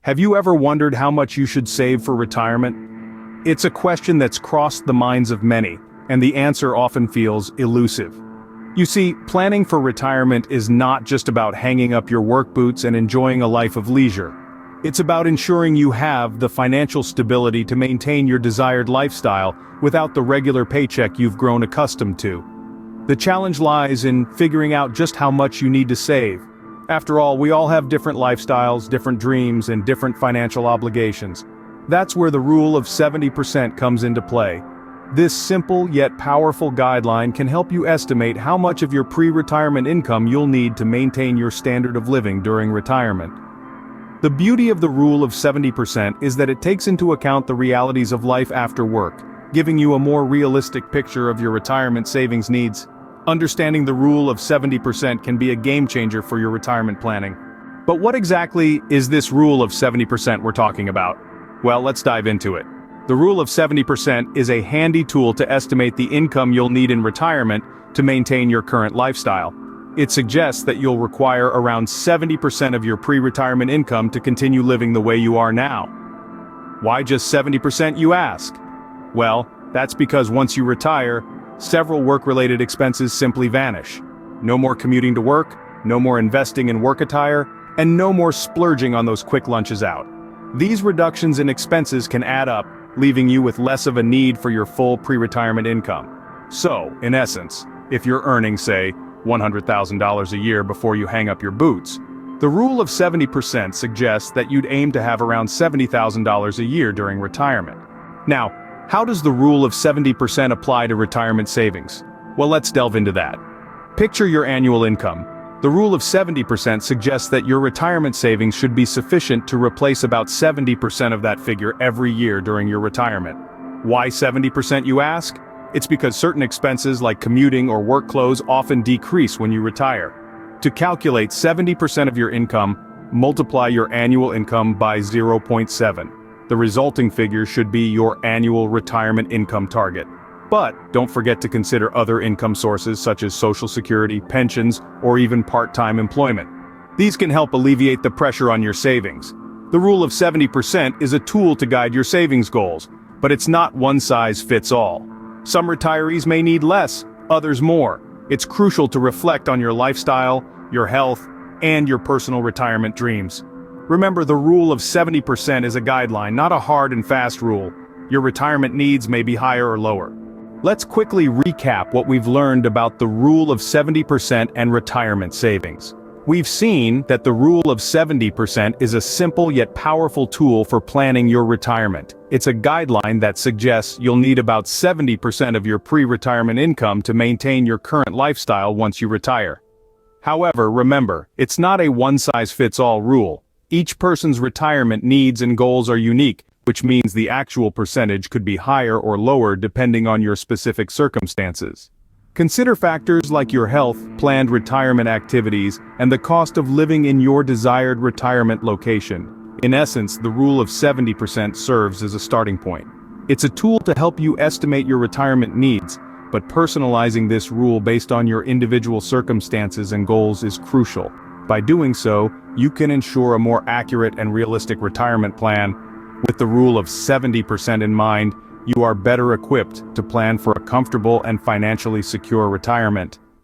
Have you ever wondered how much you should save for retirement? It's a question that's crossed the minds of many, and the answer often feels elusive. You see, planning for retirement is not just about hanging up your work boots and enjoying a life of leisure. It's about ensuring you have the financial stability to maintain your desired lifestyle without the regular paycheck you've grown accustomed to. The challenge lies in figuring out just how much you need to save. After all, we all have different lifestyles, different dreams, and different financial obligations. That's where the rule of 70% comes into play. This simple yet powerful guideline can help you estimate how much of your pre-retirement income you'll need to maintain your standard of living during retirement. The beauty of the rule of 70% is that it takes into account the realities of life after work, giving you a more realistic picture of your retirement savings needs. Understanding the rule of 70% can be a game changer for your retirement planning. But what exactly is this rule of 70% we're talking about? Well, let's dive into it. The rule of 70% is a handy tool to estimate the income you'll need in retirement to maintain your current lifestyle. It suggests that you'll require around 70% of your pre-retirement income to continue living the way you are now. Why just 70%, you ask? Well, that's because once you retire, several work-related expenses simply vanish. No more commuting to work, no more investing in work attire, and no more splurging on those quick lunches out. These reductions in expenses can add up, leaving you with less of a need for your full pre-retirement income. So, in essence, if you're earning, say, $100,000 a year before you hang up your boots, the rule of 70% suggests that you'd aim to have around $70,000 a year during retirement. Now, how does the rule of 70% apply to retirement savings? Well, let's delve into that. Picture your annual income. The rule of 70% suggests that your retirement savings should be sufficient to replace about 70% of that figure every year during your retirement. Why 70%, you ask? It's because certain expenses like commuting or work clothes often decrease when you retire. To calculate 70% of your income, multiply your annual income by 0.7. The resulting figure should be your annual retirement income target. But don't forget to consider other income sources such as Social Security, pensions, or even part-time employment. These can help alleviate the pressure on your savings. The rule of 70% is a tool to guide your savings goals, but it's not one size fits all. Some retirees may need less, others more. It's crucial to reflect on your lifestyle, your health, and your personal retirement dreams. Remember, the rule of 70% is a guideline, not a hard and fast rule. Your retirement needs may be higher or lower. Let's quickly recap what we've learned about the rule of 70% and retirement savings. We've seen that the rule of 70% is a simple yet powerful tool for planning your retirement. It's a guideline that suggests you'll need about 70% of your pre-retirement income to maintain your current lifestyle once you retire. However, remember, it's not a one-size-fits-all rule. Each person's retirement needs and goals are unique, which means the actual percentage could be higher or lower depending on your specific circumstances. Consider factors like your health, planned retirement activities, and the cost of living in your desired retirement location. In essence, the rule of 70% serves as a starting point. It's a tool to help you estimate your retirement needs, but personalizing this rule based on your individual circumstances and goals is crucial. By doing so, you can ensure a more accurate and realistic retirement plan. With the rule of 70% in mind, you are better equipped to plan for a comfortable and financially secure retirement.